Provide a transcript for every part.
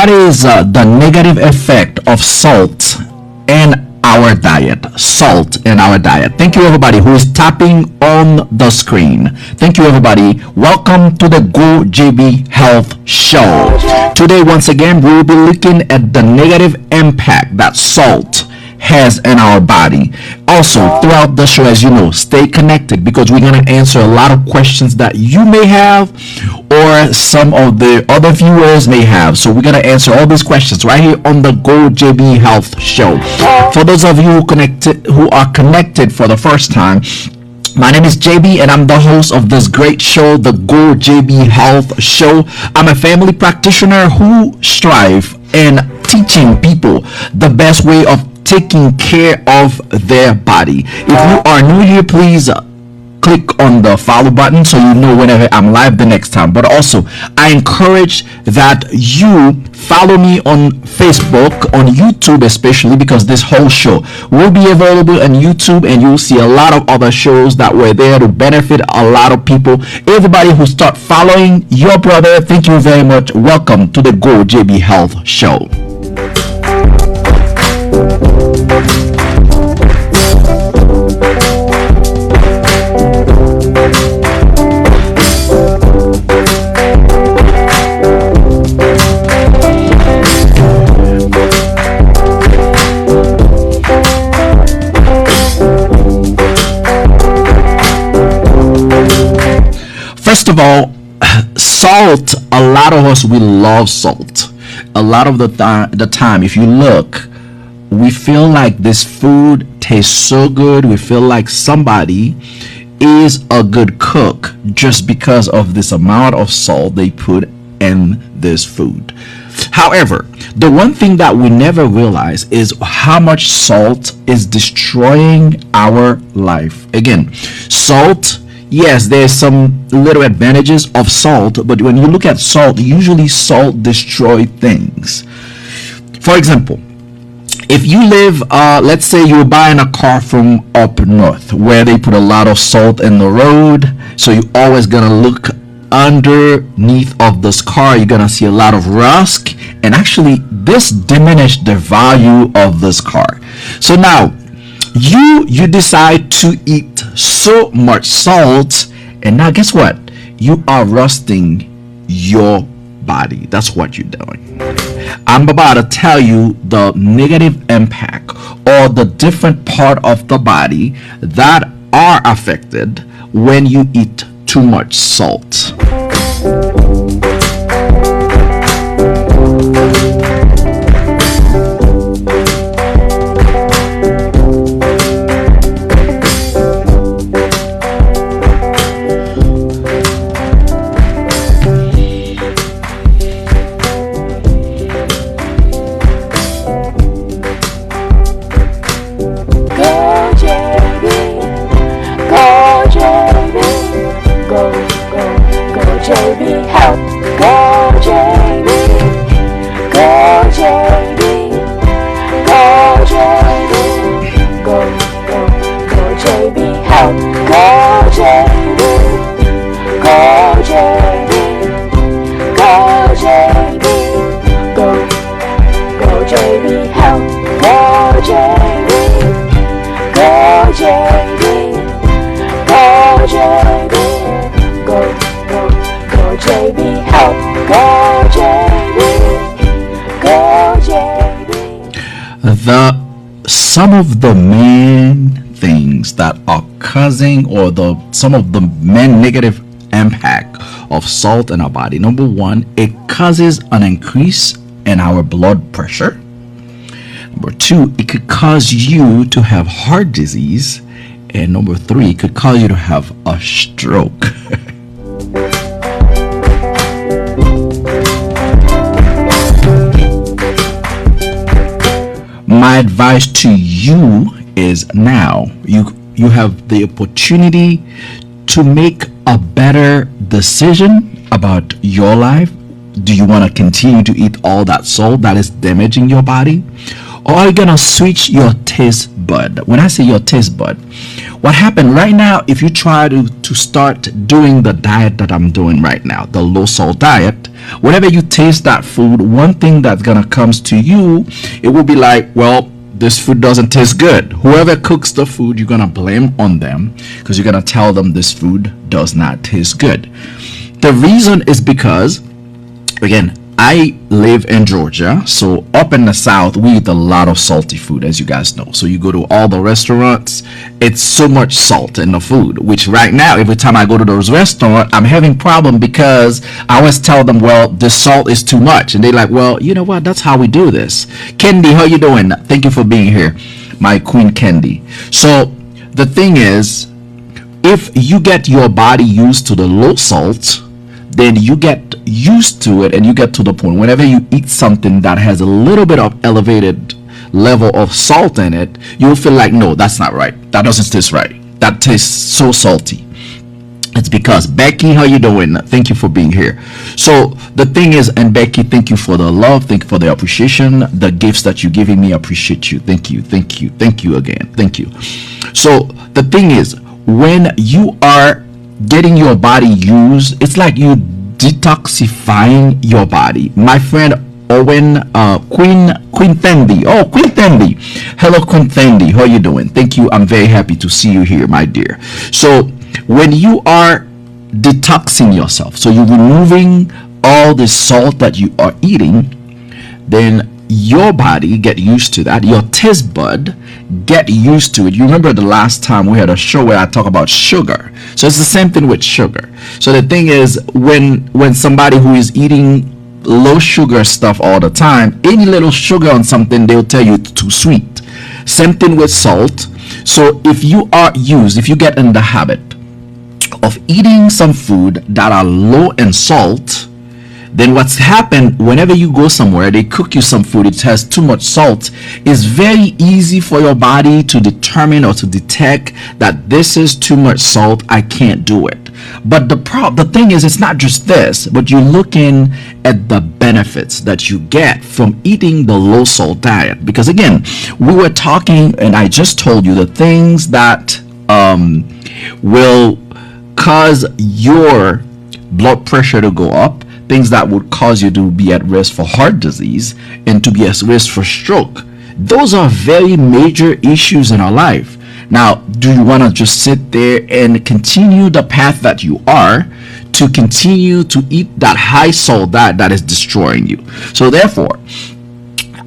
What is the negative effect of salt in our diet? Salt in our diet. Thank you, everybody who is tapping on the screen. Thank you, everybody. Welcome to the Go JB Health Show. Today, once again, we will be looking at the negative impact that salt has in our body. Also, throughout the show, as you know, stay connected because we're going to answer a lot of questions that you may have or some of the other viewers may have. So we're going to answer all these questions right here on the Go JB Health Show. For those of you who are connected for the first time, my name is JB and I'm the host of this great show, the Go JB Health Show. I'm a family practitioner who strive in teaching people the best way of taking care of their body. If you are new here, please click on the follow button so you know whenever I'm live the next time. But also, I encourage that you follow me on Facebook, on YouTube especially, because this whole show will be available on YouTube and you'll see a lot of other shows that were there to benefit a lot of people. Everybody who start following your brother, thank you very much. Welcome to the Go JB Health Show. First of all, salt, a lot of us, we love salt. A lot of the time, if you look, we feel like this food tastes so good. We feel like somebody is a good cook just because of this amount of salt they put in this food. However, the one thing that we never realize is how much salt is destroying our life. Again, salt, yes, there's some little advantages of salt, but when you look at salt, usually salt destroys things. For example, if you live, let's say you're buying a car from up north where they put a lot of salt in the road, so you're always gonna look underneath of this car. You're gonna see a lot of rust, and actually this diminished the value of this car. So now you decide to eat so much salt, and now guess what? You are rusting your body. That's what you're doing. I'm about to tell you the negative impact or the different part of the body that are affected when you eat too much salt. Some of the main things that are causing or some of the main negative impact of salt in our body. Number one, it causes an increase in our blood pressure. Number two, it could cause you to have heart disease. And number three, it could cause you to have a stroke. My advice to you is now you have the opportunity to make a better decision about your life. Do you want to continue to eat all that salt that is damaging your body, or are you gonna switch your taste bud? When I say your taste bud, what happened right now, if you try to start doing the diet that I'm doing right now, the low salt diet, whenever you taste that food, one thing that's gonna comes to you, it will be like, well, this food doesn't taste good. Whoever cooks the food, you're gonna blame on them, because you're gonna tell them this food does not taste good. The reason is because, again, I live in Georgia, so up in the South, we eat a lot of salty food, as you guys know. So you go to all the restaurants, it's so much salt in the food, which right now, every time I go to those restaurants, I'm having problem because I always tell them, well, the salt is too much. And they're like, well, you know what? That's how we do this. Kendi, how you doing? Thank you for being here, my queen Kendi. So the thing is, if you get your body used to the low salt, then you get used to it, and you get to the point whenever you eat something that has a little bit of elevated level of salt in it, you'll feel like, no, that's not right, that doesn't taste right, that tastes so salty. It's because Becky, how you doing? Thank you for being here. So the thing is, and Becky, thank you for the love, thank you for the appreciation, the gifts that you're giving me. I appreciate you. Thank you, thank you, thank you again, thank you. So the thing is, when you are getting your body used, it's like you detoxifying your body. My friend Owen, Queen Fendi. Oh, Queen Fendi. Hello, Queen Fendi. How you doing? Thank you. I'm very happy to see you here, my dear. So when you are detoxing yourself, so you're removing all the salt that you are eating, then your body get used to that, your taste bud get used to it. You remember the last time we had a show where I talk about sugar, so it's the same thing with sugar. So the thing is, when somebody who is eating low sugar stuff all the time, any little sugar on something, they'll tell you it's too sweet. Same thing with salt. So if you get in the habit of eating some food that are low in salt, then what's happened, whenever you go somewhere, they cook you some food, it has too much salt, it's very easy for your body to determine or to detect that this is too much salt, I can't do it. But the thing is, it's not just this, but you're looking at the benefits that you get from eating the low salt diet. Because again, we were talking, and I just told you the things that will cause your blood pressure to go up, things that would cause you to be at risk for heart disease and to be at risk for stroke. Those are very major issues in our life. Now, do you want to just sit there and continue the path that you are, to continue to eat that high salt diet that is destroying you? So therefore,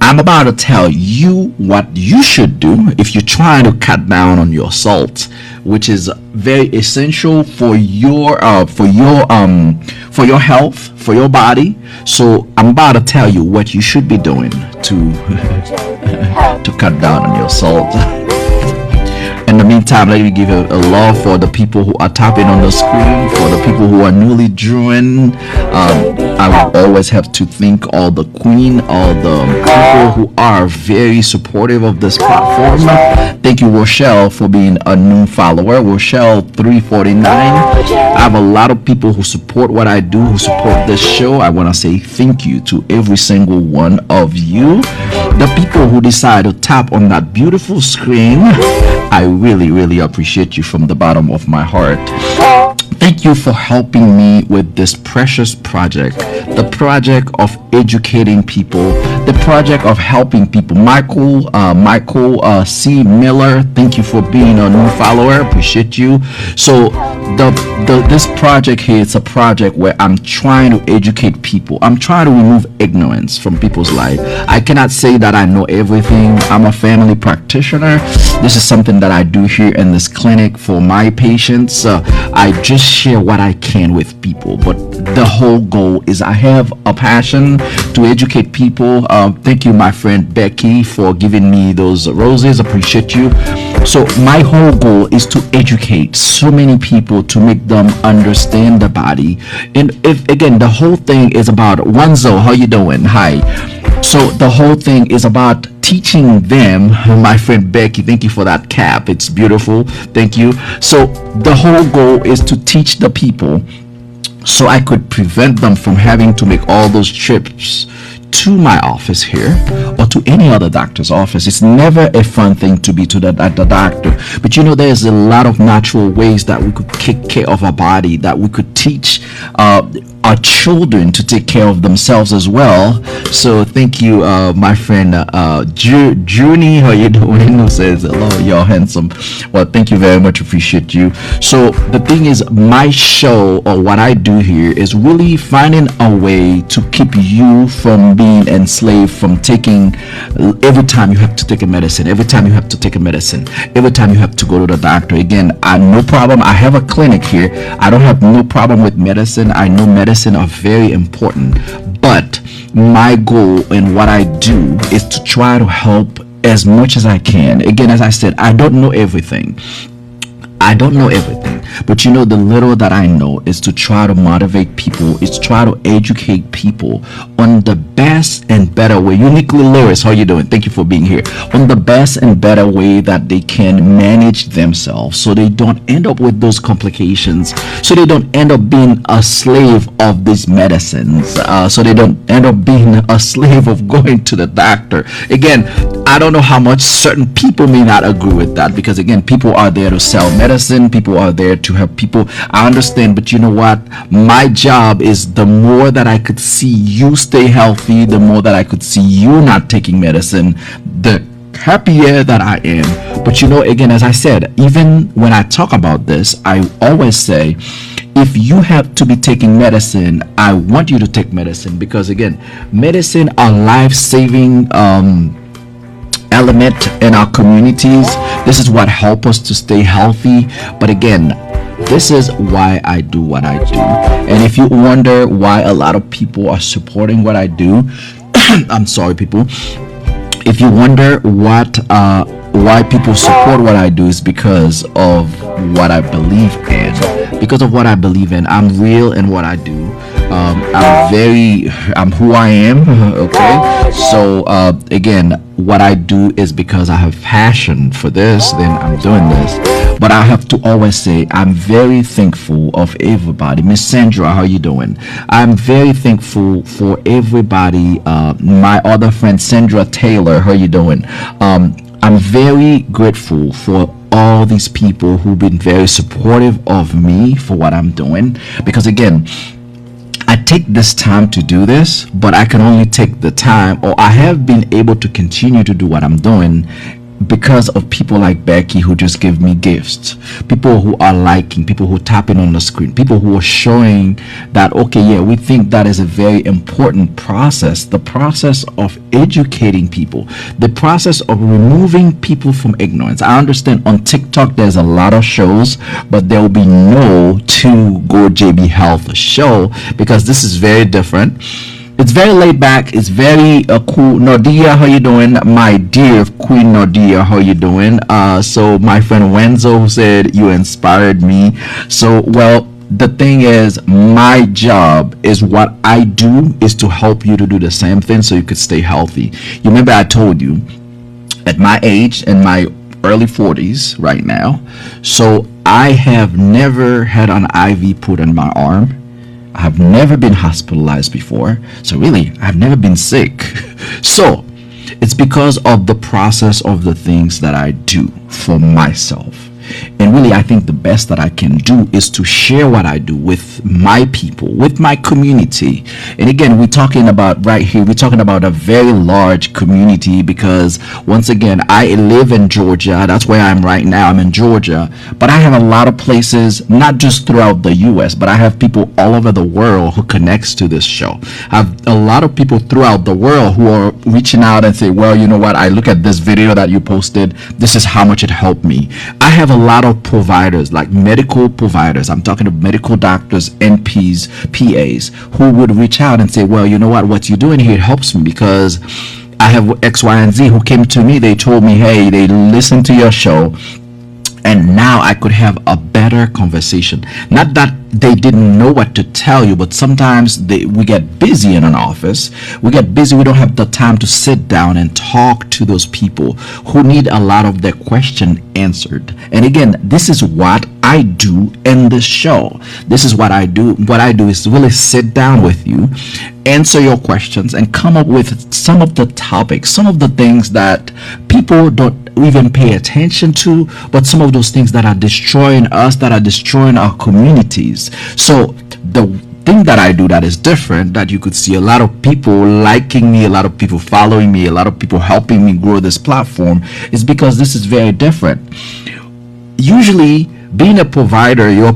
I'm about to tell you what you should do if you're trying to cut down on your salt, which is very essential for your health, for your body. So I'm about to tell you what you should be doing to to cut down on your salt. In the meantime, let me give a love for the people who are tapping on the screen, for the people who are newly joined. I will always have to thank all the queen, all the people who are very supportive of this platform. Thank you, Rochelle, for being a new follower. Rochelle 349. I have a lot of people who support what I do, who support this show. I want to say thank you to every single one of you. The people who decide to tap on that beautiful screen, I really appreciate you from the bottom of my heart. Thank you for helping me with this precious project, the project of educating people, the project of helping people. Michael C. Miller, thank you for being a new follower. Appreciate you. So this project here, it's a project where I'm trying to educate people. I'm trying to remove ignorance from people's life. I cannot say that I know everything. I'm a family practitioner. This is something that I do here in this clinic for my patients. I just share what I can with people, but the whole goal is I have a passion to educate people. Thank you, my friend Becky, for giving me those roses. Appreciate you. So my whole goal is to educate so many people, to make them understand the body. And if again, the whole thing is about Wanzo, how you doing? Hi. So the whole thing is about teaching them. My friend Becky, thank you for that cap, it's beautiful, thank you. So the whole goal is to teach the people, so I could prevent them from having to make all those trips to my office here or to any other doctor's office. It's never a fun thing to be to the doctor. But you know, there's a lot of natural ways that we could take care of our body, that we could teach our children to take care of themselves as well. So thank you, my friend Junie. How you doing? Who says hello? You're handsome. Well, thank you very much. Appreciate you. So the thing is, my show or what I do here is really finding a way to keep you from being enslaved, from taking every time you have to take a medicine, every time you have to take a medicine, every time you have to go to the doctor. Again, I no problem. I have a clinic here. I don't have no problem with medicine. I know medicine are very important, but my goal and what I do is to try to help as much as I can. Again, as I said, I don't know everything. I don't know everything, but you know, the little that I know is to try to motivate people, is to try to educate people on the best and better way. Uniquely Lewis, how you doing? Thank you for being here. On the best and better way that they can manage themselves, so they don't end up with those complications, so they don't end up being a slave of these medicines, so they don't end up being a slave of going to the doctor. Again, I don't know how much certain people may not agree with that, because again, people are there to sell medicine, people are there to help people. I understand, but you know what? My job is, the more that I could see you stay healthy, the more that I could see you not taking medicine, the happier that I am. But you know, again, as I said, even when I talk about this, I always say, if you have to be taking medicine, I want you to take medicine, because again, medicine are life-saving element in our communities. This is what helps us to stay healthy. But again, this is why I do what I do. And if you wonder why a lot of people are supporting what I do, I'm sorry, people. If you wonder why people support what I do, is because of what I believe in. Because of what I believe in, I'm real in what I do. I'm who I am. Okay, so again, what I do is because I have passion for this, then I'm doing this. But I have to always say, I'm very thankful of everybody. Miss Sandra, how you doing? I'm very thankful for everybody. My other friend Sandra Taylor, how you doing? I'm very grateful for all these people who've been very supportive of me for what I'm doing, because again, I take this time to do this, but I can only take the time, or I have been able to continue to do what I'm doing, because of people like Becky, who just give me gifts, people who are liking, people who tapping on the screen, people who are showing that, okay, yeah, we think that is a very important process, the process of educating people, the process of removing people from ignorance. I understand on TikTok there's a lot of shows, but there will be no To Go JB Health show, because this is very different. It's very laid back. It's very cool. Nordia, how you doing? My dear Queen Nordia, how you doing? So my friend Wenzo, who said you inspired me. So, well, the thing is, my job is, what I do is to help you to do the same thing, so you could stay healthy. You remember I told you, at my age, in my early 40s right now, so I have never had an IV put in my arm. I have never been hospitalized before, so really I've never been sick. So it's because of the process of the things that I do for myself. And really, I think the best that I can do is to share what I do with my people, with my community. And again, we're talking about right here, we're talking about a very large community, because once again, I live in Georgia. That's where I'm right now. I'm in Georgia, but I have a lot of places, not just throughout the US, but I have people all over the world who connects to this show. I have a lot of people throughout the world who are reaching out and say, well, you know what, I look at this video that you posted, this is how much it helped me. I have a lot of providers, like medical providers, I'm talking to medical doctors, NPs, PAs, who would reach out and say, well, you know what you're doing here helps me, because I have X, Y, and Z who came to me. They told me, hey, they listened to your show, and now I could have a better conversation. Not that they didn't know what to tell you, but sometimes we get busy in an office. We get busy. We don't have the time to sit down and talk to those people who need a lot of their question answered. And again, this is what I do in this show. This is what I do. What I do is really sit down with you, answer your questions, and come up with some of the topics, some of the things that people don't even pay attention to, but some of those things that are destroying us, that are destroying our communities. So the thing that I do that is different, that you could see a lot of people liking me, a lot of people following me, a lot of people helping me grow this platform, is because this is very different. Usually being a provider, your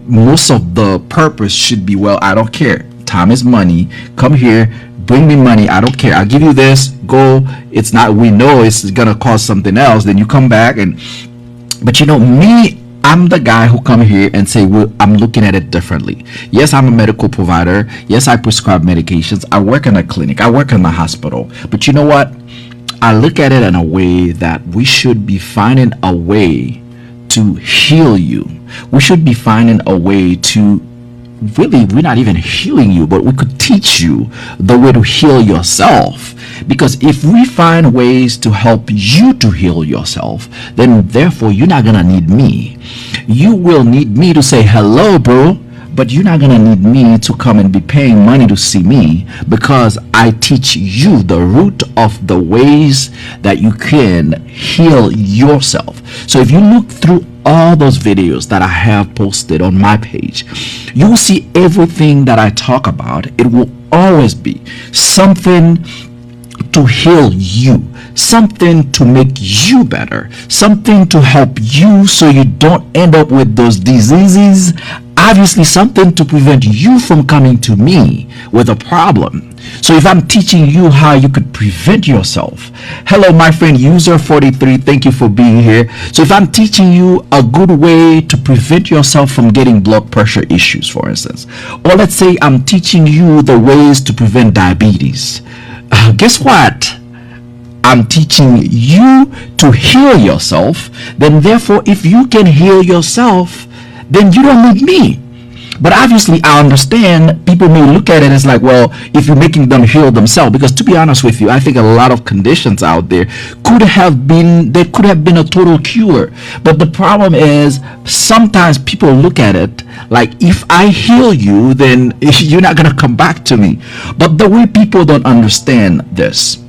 most of the purpose should be, well, I don't care, time is money, come here, bring me money, I don't care, I'll give you this, go. It's not, we know it's gonna cost something else, then you come back. And but you know me, I'm the guy who come here and say, well, I'm looking at it differently. Yes, I'm a medical provider. Yes, I prescribe medications. I work in a clinic, I work in the hospital. But you know what, I look at it in a way that we should be finding a way to heal you. We should be finding a way to really, we're not even healing you, but we could teach you the way to heal yourself. Because if we find ways to help you to heal yourself, then therefore you're not gonna need me. You will need me to say hello, bro, but you're not gonna need me to come and be paying money to see me, because I teach you the root of the ways that you can heal yourself. So if you look through all those videos that I have posted on my page, you will see everything that I talk about. It will always be something to heal you, something to make you better, something to help you so you don't end up with those diseases. Obviously, something to prevent you from coming to me with a problem. So if I'm teaching you how you could prevent yourself, hello my friend user 43, thank you for being here. So if I'm teaching you a good way to prevent yourself from getting blood pressure issues, for instance, or let's say I'm teaching you the ways to prevent diabetes, guess what, I'm teaching you to heal yourself. Then therefore, if you can heal yourself, then you don't need me. But obviously, I understand people may look at it as like, well, if you're making them heal themselves, because to be honest with you, I think a lot of conditions out there could have been a total cure. But the problem is sometimes people look at it like, if I heal you, then you're not gonna come back to me. But the way people don't understand this,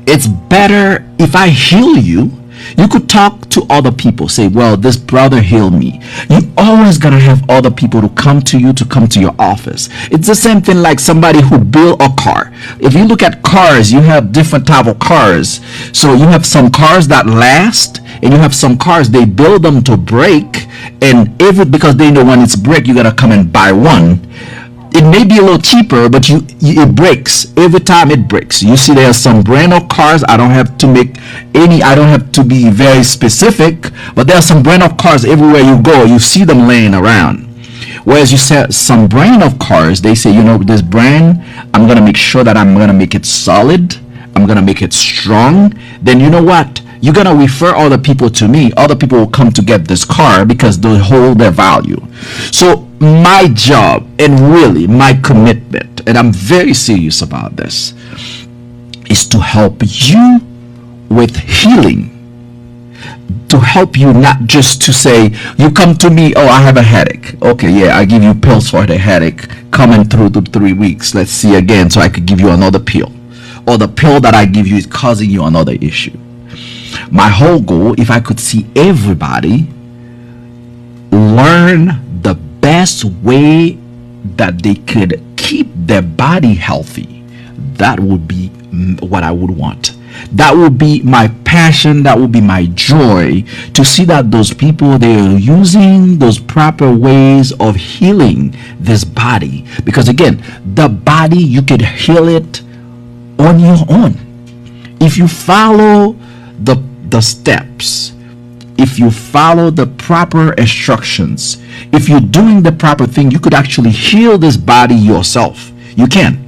it's better if I heal you. You could talk to other people, say, well, this brother healed me. You're always gonna have other people to come to you, to come to your office. It's the same thing like somebody who built a car. If you look at cars, you have different type of cars. So you have some cars that last, and you have some cars they build them to break, and because they know when it's break, you gotta come and buy one. It may be a little cheaper, but it breaks every time. It breaks. You see, there are some brand new cars. I don't have to be very specific, but there are some brand new cars everywhere you go. You see them laying around. Whereas you say some brand of cars, they say, you know, this brand, I'm gonna make sure that I'm gonna make it solid, I'm gonna make it strong. Then you know what, you're gonna refer other people to me. Other people will come to get this car because they hold their value. So my job, and really my commitment, and I'm very serious about this, is to help you with healing. To help you, not just to say, you come to me, oh, I have a headache. Okay, yeah, I give you pills for the headache. Coming through to 3 weeks. Let's see again, so I could give you another pill. Or the pill that I give you is causing you another issue. My whole goal, if I could see everybody learn the best way that they could keep their body healthy, that would be what I would want. That would be my passion, that would be my joy, to see that those people, they are using those proper ways of healing this body. Because again, the body, you could heal it on your own if you follow the steps, if you follow the proper instructions, if you're doing the proper thing. You could actually heal this body yourself. You can.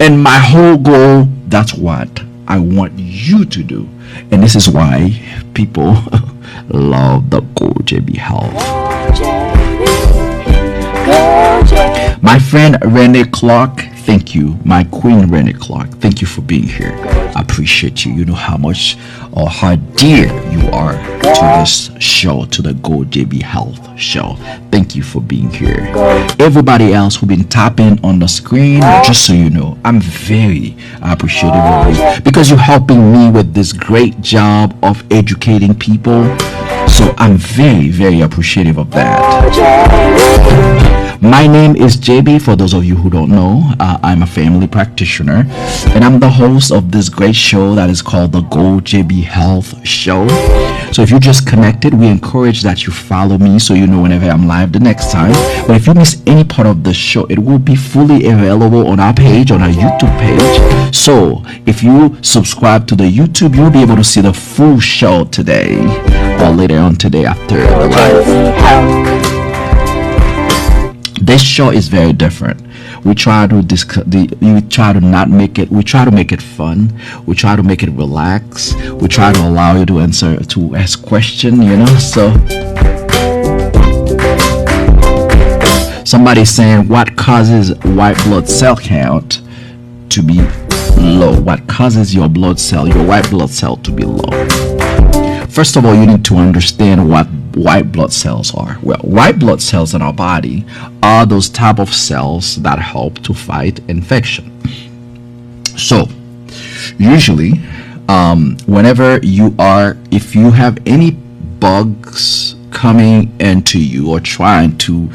And my whole goal, that's what I want you to do. And this is why people love the Coach JB Health. My friend Renee Clark, thank you. My queen Renee Clark, thank you for being here. I appreciate you. You know how much or how dear you are to this show, to the Go JB Health show. Thank you for being here. Everybody else who've been tapping on the screen, just so you know, I'm very appreciative of you because you're helping me with this great job of educating people. So I'm very, very appreciative of that. My name is JB. For those of you who don't know, I'm a family practitioner and I'm the host of this great show that is called the Go JB Health Show. So if you just connected, we encourage that you follow me so you know whenever I'm live the next time. But if you miss any part of the show, it will be fully available on our page, on our YouTube page. So if you subscribe to the YouTube, you'll be able to see the full show today or later on today after the live. This show is very different. We try to make it fun. We try to make it relax. We try to allow you to ask questions, you know. So somebody's saying, what causes white blood cell count to be low? What causes your white blood cell to be low? First of all, you need to understand what white blood cells are. Well, white blood cells in our body are those type of cells that help to fight infection. So usually if you have any bugs coming into you or trying to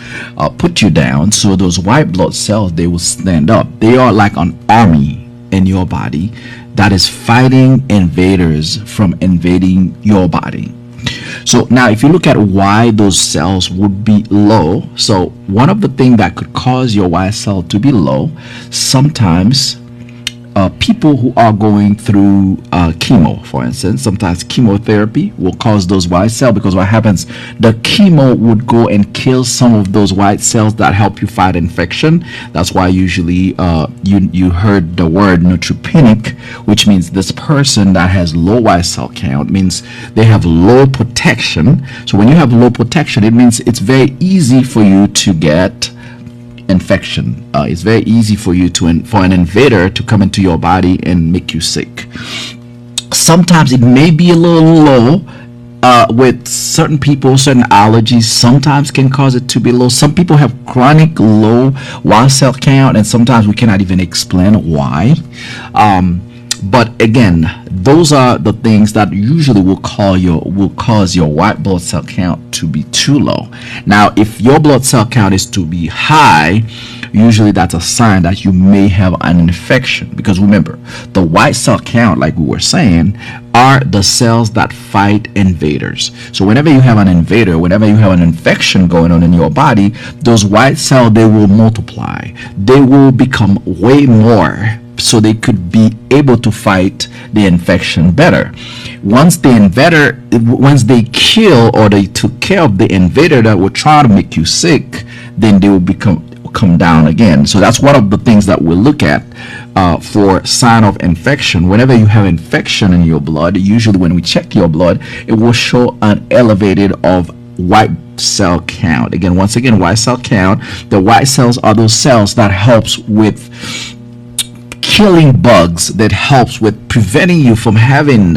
put you down, so those white blood cells, they will stand up. They are like an army in your body that is fighting invaders from invading your body. So now if you look at why those cells would be low, so one of the things that could cause your white cell to be low, sometimes people who are going through chemo, for instance, sometimes chemotherapy will cause those white cells, because what happens, the chemo would go and kill some of those white cells that help you fight infection. That's why usually you heard the word neutropenic, which means this person that has low white cell count means they have low protection. So when you have low protection, it means it's very easy for you to get infection. It's very easy for an invader to come into your body and make you sick. Sometimes it may be a little low with certain people. Certain allergies sometimes can cause it to be low. Some people have chronic low white cell count, and sometimes we cannot even explain why. But again, those are the things that usually will cause your white blood cell count to be too low. Now, if your blood cell count is to be high, usually that's a sign that you may have an infection. Because remember, the white cell count, like we were saying, are the cells that fight invaders. So whenever you have an invader, whenever you have an infection going on in your body, those white cells, they will multiply. They will become way more, so they could be able to fight the infection better. Once they kill or they took care of the invader that will try to make you sick, then they will come down again. So that's one of the things that we'll look at for sign of infection. Whenever you have infection in your blood, usually when we check your blood, it will show an elevated of white cell count. Once again, white cell count. The white cells are those cells that helps with killing bugs, that helps with preventing you from having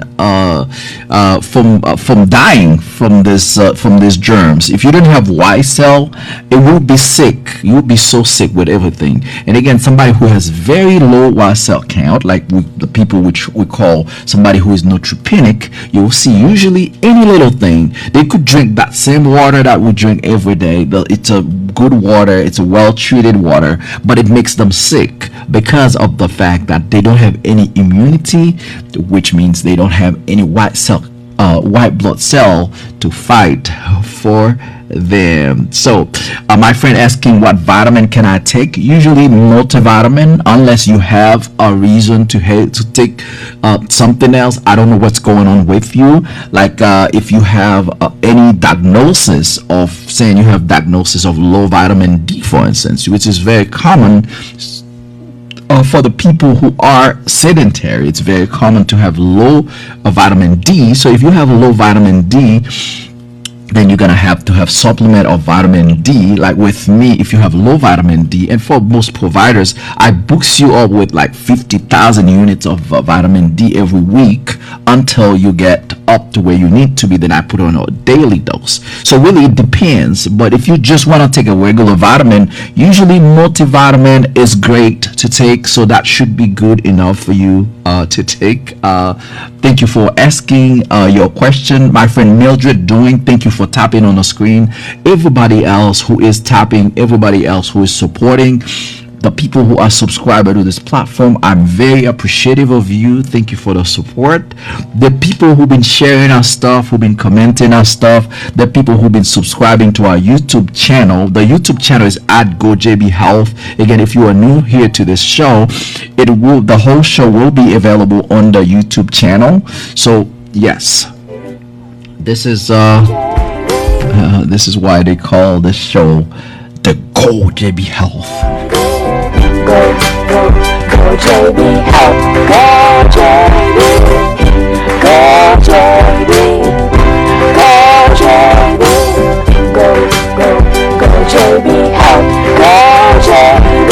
from dying from these germs. If you don't have white cell, it will be sick. You will be so sick with everything. And again, somebody who has very low white cell count, like the people which we call somebody who is neutropenic, you will see usually any little thing, they could drink that same water that we drink every day. It's a good water, it's a well treated water, but it makes them sick because of the fact that they don't have any immunity, which means they don't have any white blood cell to fight for them. So my friend asking, what vitamin can I take? Usually multivitamin, unless you have a reason to take something else. I don't know what's going on with you, like if you have any diagnosis of, saying you have diagnosis of low vitamin D, for instance, which is very common for the people who are sedentary. It's very common to have low vitamin D. So if you have low vitamin D, then you're gonna have to have supplement of vitamin D. Like with me, if you have low vitamin D, and for most providers, I books you up with like 50,000 units of vitamin D every week until you get up to where you need to be. Then I put on a daily dose. So really, it depends. But if you just want to take a regular vitamin, usually multivitamin is great to take. So that should be good enough for you to take. Thank you for asking your question, my friend Mildred Doing. Thank you for tapping on the screen. Everybody else who is tapping, everybody else who is supporting, the people who are subscribers to this platform, I'm very appreciative of you. Thank you for the support. The people who've been sharing our stuff, who've been commenting our stuff, the people who've been subscribing to our YouTube channel. The YouTube channel is at GoJB Health. Again, if you are new here to this show, the whole show will be available on the YouTube channel. So yes, this is why they call this show the GoJB Health. Go JB Health. Go JB. Go JB. Go JB. Go JB Health. Go JB.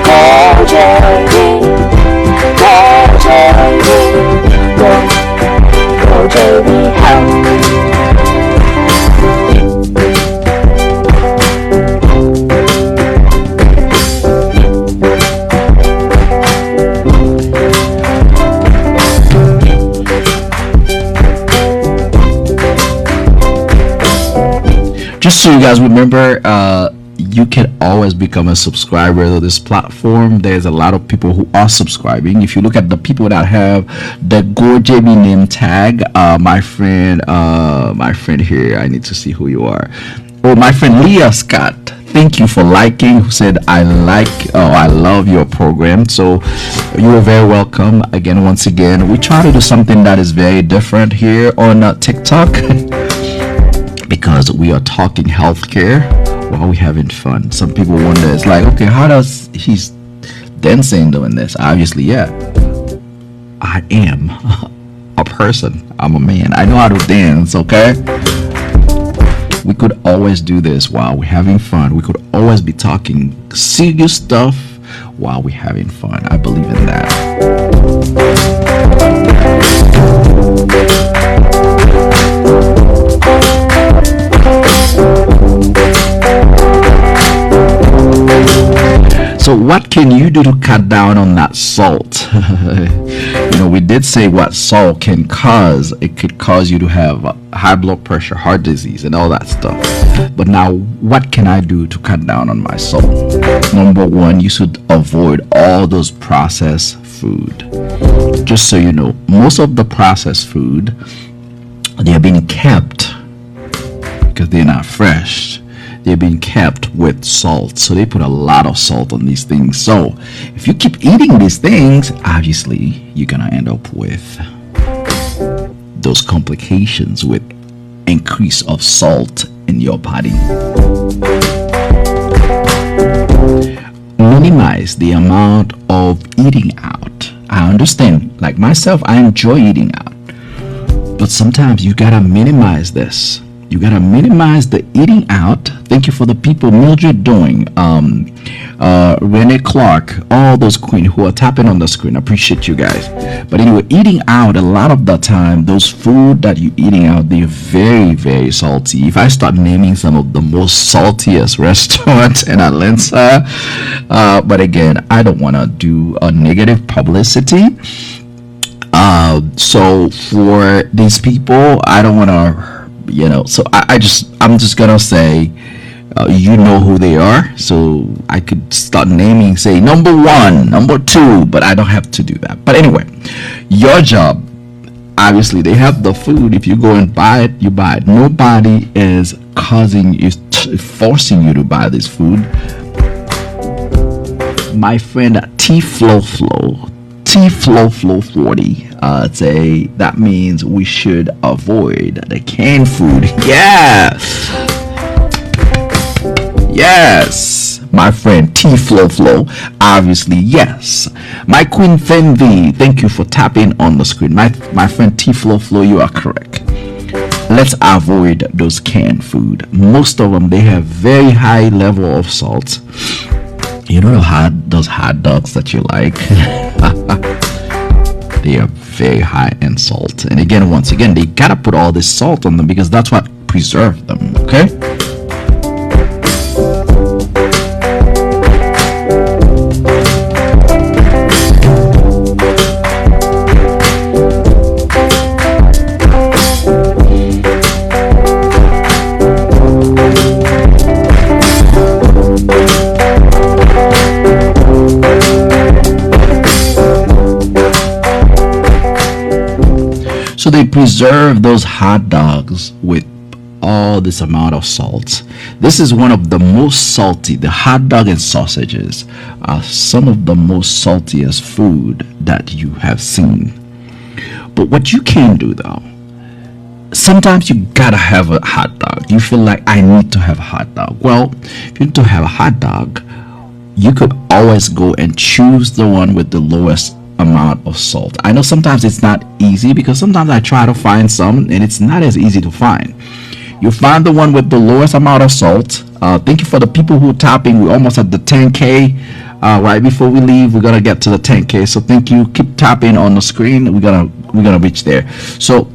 Go JB. Go JB. Go JB Health. Just so you guys remember, you can always become a subscriber to this platform. There's a lot of people who are subscribing. If you look at the people that have the GoJB name tag, my friend here, I need to see who you are. Oh, my friend Leah Scott, thank you for liking, who said I love your program. So you are very welcome. Again, once again, we try to do something that is very different here on TikTok. Because we are talking healthcare while we're having fun. Some people wonder, it's like, okay, how does he's dancing doing this? Obviously, yeah, I am a person. I'm a man. I know how to dance, okay? We could always do this while we're having fun. We could always be talking serious stuff while we're having fun. I believe in that. So what can you do to cut down on that salt? We did say what salt can cause. It could cause you to have high blood pressure, heart disease, and all that stuff. But now, what can I do to cut down on my salt? Number one, you should avoid all those processed food. Just so you know, most of the processed food, they are being kept because they're not fresh. They're being kept with salt, so they put a lot of salt on these things. So if you keep eating these things, obviously you're gonna end up with those complications with increase of salt in your body. Minimize the amount of eating out. I understand, like myself, I enjoy eating out, but sometimes you gotta minimize this. You gotta minimize the eating out. Thank you for the people Mildred Doing, Renee Clark, all those queens who are tapping on the screen. I appreciate you guys. But anyway, eating out, a lot of the time, those food that you're eating out, they're very, very salty. If I start naming some of the most saltiest restaurants in Atlanta, but again, I don't want to do a negative publicity. So for these people, I don't want to, so I'm just gonna say, you know who they are. So I could start naming, say number one, number two, but I don't have to do that. But anyway, your job, obviously, they have the food. If you go and buy it, you buy it. Nobody is forcing you to buy this food. My friend T-Flow 40 say that means we should avoid the canned food. Yes, my friend T-Flow, obviously, yes. My queen Fendi, thank you for tapping on the screen. My friend T-Flow, you are correct. let's avoid those canned food. Most of them, they have very high level of salt. You know those hot dogs that you like. They are very high in salt, and again, once again, they gotta put all this salt on them because that's what preserves them. Okay. So they preserve those hot dogs with all this amount of salt. This is one of the most salty. The hot dog and sausages are some of the most saltiest food that you have seen. But what you can do though, sometimes you gotta have a hot dog. You feel like I need to have a hot dog. Well, if you need to have a hot dog, you could always go and choose the one with the lowest amount of salt. I know sometimes it's not easy because sometimes I try to find some and it's not as easy to find. You find the one with the lowest amount of salt. Thank you for the people who are tapping. We're almost at the 10K. Right before we leave, we're gonna get to the 10K. So thank you. Keep tapping on the screen. We're gonna reach there. So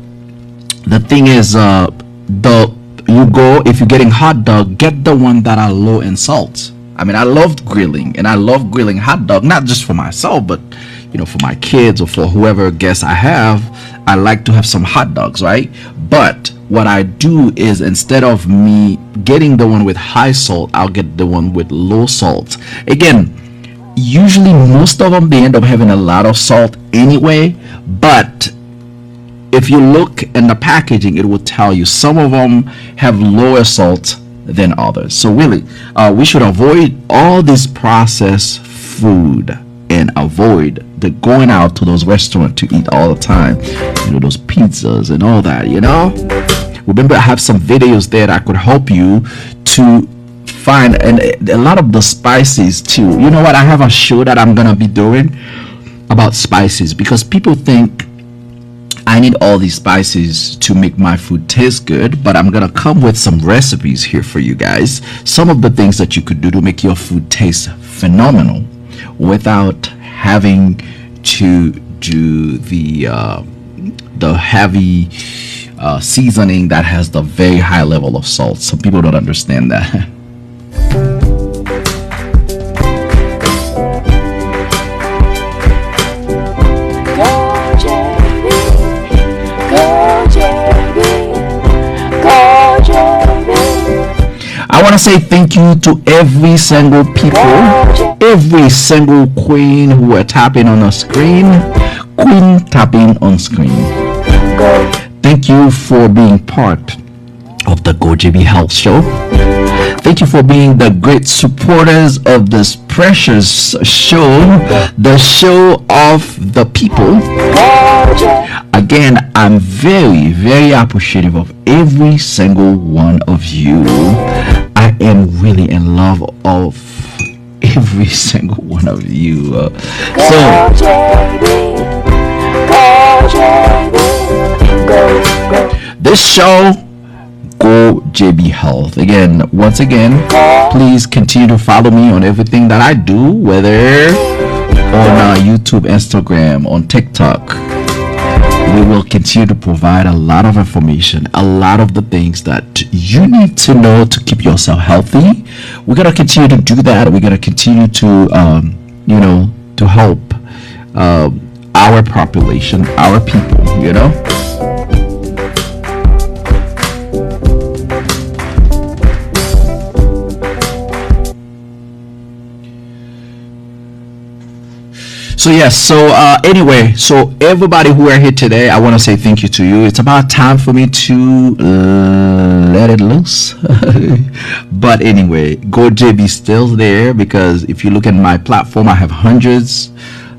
the thing is, you go, if you're getting hot dog, get the one that are low in salt. I mean, I love grilling, and I love grilling hot dog, not just for myself, but for my kids or for whoever guests I have. I like to have some hot dogs, right? But what I do is, instead of me getting the one with high salt, I'll get the one with low salt. Again, usually most of them, they end up having a lot of salt anyway, but if you look in the packaging, it will tell you some of them have lower salt than others. So really, we should avoid all this processed food and avoid the going out to those restaurants to eat all the time, those pizzas and all that. Remember, I have some videos there that could help you to find, and a lot of the spices too. You know what, I have a show that I'm gonna be doing about spices, because people think I need all these spices to make my food taste good, but I'm gonna come with some recipes here for you guys, some of the things that you could do to make your food taste phenomenal without having to do the heavy seasoning that has the very high level of salt. Some people don't understand that. I want to say thank you to every single people, every single queen who are tapping on the screen, queen tapping on screen. Thank you for being part of the Go JB Health Show. Thank you for being the great supporters of this precious show, the show of the people. Again, I'm very, very appreciative of every single one of you. I am really in love of every single one of you. This show, Go JB Health. Again, once again, please continue to follow me on everything that I do, whether on YouTube, Instagram, on TikTok. We will continue to provide a lot of information, a lot of the things that you need to know to keep yourself healthy. We're going to continue to do that. We're going to continue to, to help our population, our people, So yes, anyway, so everybody who are here today, I want to say thank you to you. It's about time for me to let it loose. But anyway, Go JB still there, because if you look at my platform, I have hundreds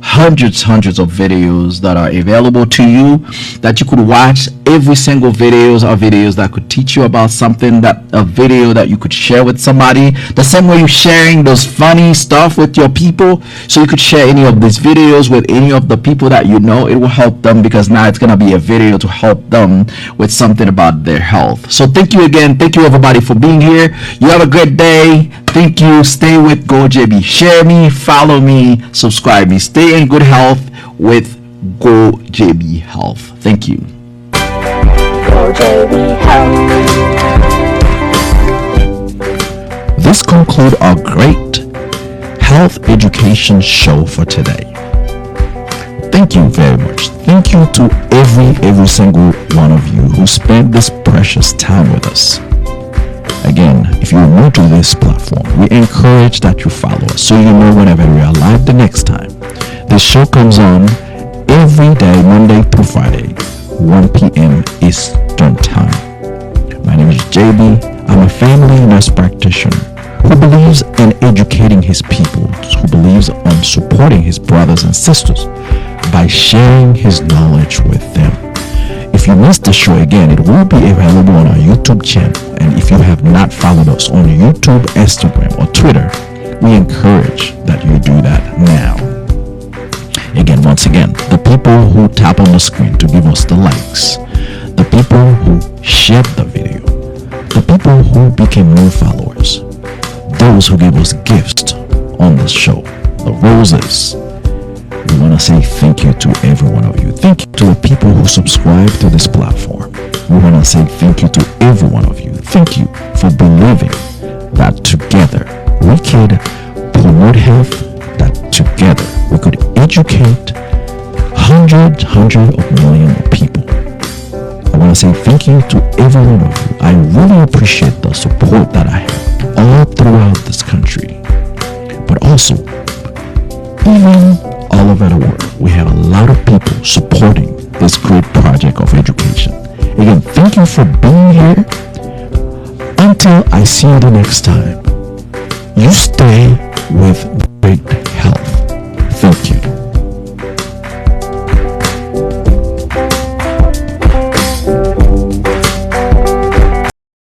hundreds of videos that are available to you that you could watch. Every single videos are videos that could teach you about something, that a video that you could share with somebody, the same way you're sharing those funny stuff with your people. So you could share any of these videos with any of the people that you know. It will help them, because now it's going to be a video to help them with something about their health. So thank you again. Thank you everybody for being here. You have a great day. Thank you. Stay with GoJB. Share me, follow me, subscribe me. Stay in good health with GoJB Health. Thank you. GoJB Health. This concludes our great health education show for today. Thank you very much. Thank you to every single one of you who spent this precious time with us. Again, if you're new to this platform, we encourage that you follow us so you know whenever we are live the next time. The show comes on every day, Monday through Friday, 1 p.m. Eastern Time. My name is JB. I'm a family nurse practitioner who believes in educating his people, who believes on supporting his brothers and sisters by sharing his knowledge with them. If you missed the show again, it will be available on our YouTube channel. And if you have not followed us on YouTube, Instagram, or Twitter, we encourage that you do that now. Again, once again, the people who tap on the screen to give us the likes, the people who shared the video, the people who became new followers, those who gave us gifts on this show, the roses. We want to say thank you to every one of you. Thank you to the people who subscribe to this platform. We want to say thank you to every one of you. Thank you for believing that together we could promote health, that together we could educate hundreds of millions of people. I want to say thank you to every one of you. I really appreciate the support that I have all throughout this country, but also even all over the world. We have a lot of people supporting this great project of education. Again, thank you for being here. Until I see you the next time, you stay with great